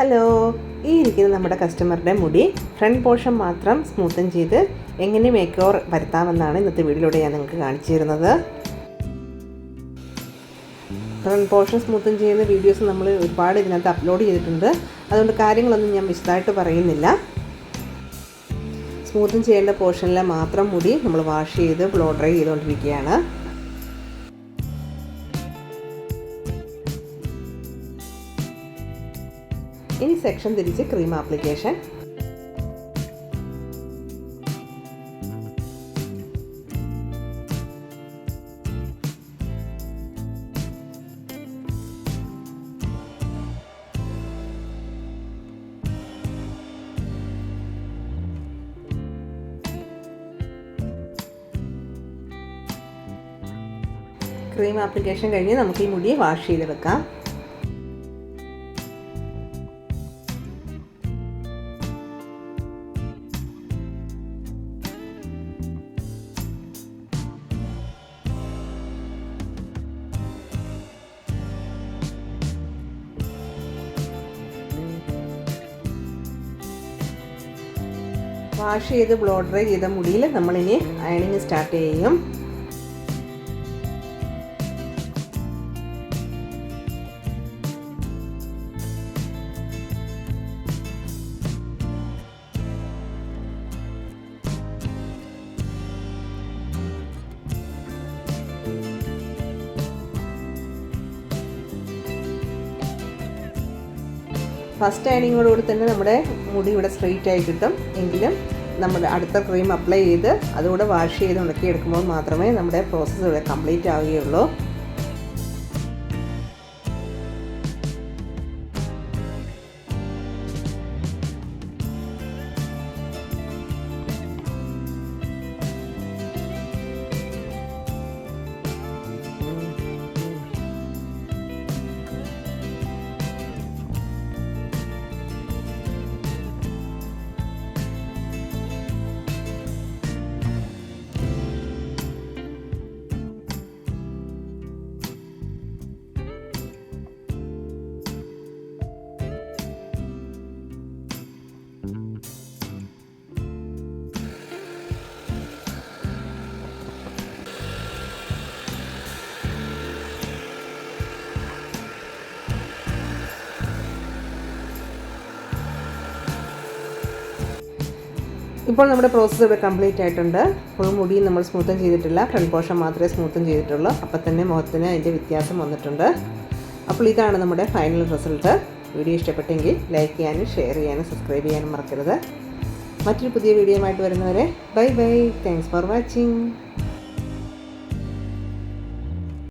Hello, ഈ ഇരിക്കുന്ന നമ്മുടെ കസ്റ്റമറുടെ മുടി ഫ്രണ്ട് പോർഷൻ മാത്രം സ്മൂത്തൻ ചെയ്ത് എങ്ങനെ മേക്ക് ഓവർ വരുത്താമെന്നാണ് ഇന്നത്തെ വീഡിയോയിലൂടെ ഞാൻ നിങ്ങൾക്ക് കാണിച്ചു തരുന്നത്. ഫ്രണ്ട് പോർഷൻ സ്മൂത്തൻ ചെയ്യുന്ന വീഡിയോസ് നമ്മൾ ഒരുപാട് ഇതിനകത്ത് അപ്ലോഡ് ചെയ്തിട്ടുണ്ട്. അതുകൊണ്ട് കാര്യങ്ങളൊന്നും ഞാൻ വിശദമായിട്ട് പറയുന്നില്ല. സ്മൂത്തൻ ചെയ്യേണ്ട പോർഷനിലെ മാത്രം മുടി നമ്മൾ വാഷ് ചെയ്ത് ബ്ലോ ഡ്രൈ ചെയ്തുകൊണ്ടിരിക്കുകയാണ്. ഇനി സെക്ഷൻ തിരിച്ച് ക്രീം ആപ്ലിക്കേഷൻ. ക്രീം ആപ്ലിക്കേഷൻ കഴിഞ്ഞ് നമുക്ക് ഈ മുടി വാഷ് ചെയ്തെടുക്കാം. വാഷ് ചെയ്ത് ബ്ലോ ഡ്രൈ ചെയ്ത മുടിയിൽ നമ്മളിനി അയണിങ് സ്റ്റാർട്ട് ചെയ്യും. ഫസ്റ്റ് അയണിങ്ങോടുകൂടി തന്നെ നമ്മുടെ മുടി ഇവിടെ സ്ട്രെയിറ്റ് ആയി കിട്ടും. എങ്കിലും നമ്മുടെ അടുത്ത ക്രീം അപ്ലൈ ചെയ്ത് അതുകൂടെ വാഷ് ചെയ്ത് ഉണക്കിയെടുക്കുമ്പോൾ മാത്രമേ നമ്മുടെ പ്രോസസ്സ് ഇവിടെ കംപ്ലീറ്റ് ആവുകയുള്ളൂ. ഇപ്പോൾ നമ്മുടെ പ്രോസസ്സ് ഇവിടെ കംപ്ലീറ്റ് ആയിട്ടുണ്ട്. ഫുൾ മുടിയും നമ്മൾ സ്മൂത്തൻ ചെയ്തിട്ടില്ല, ഫ്രണ്ട് പോർഷൻ മാത്രമേ സ്മൂത്തൻ ചെയ്തിട്ടുള്ളൂ. അപ്പോൾ തന്നെ മുഖത്തിന് അതിൻ്റെ വ്യത്യാസം വന്നിട്ടുണ്ട്. അപ്പോൾ ഇതാണ് നമ്മുടെ ഫൈനൽ റിസൾട്ട്. വീഡിയോ ഇഷ്ടപ്പെട്ടെങ്കിൽ ലൈക്ക് ചെയ്യാനും ഷെയർ ചെയ്യാനും സബ്സ്ക്രൈബ് ചെയ്യാനും മറക്കരുത്. മറ്റൊരു പുതിയ വീഡിയോ ആയിട്ട് വരുന്നവരെ bye bye. Thanks for watching.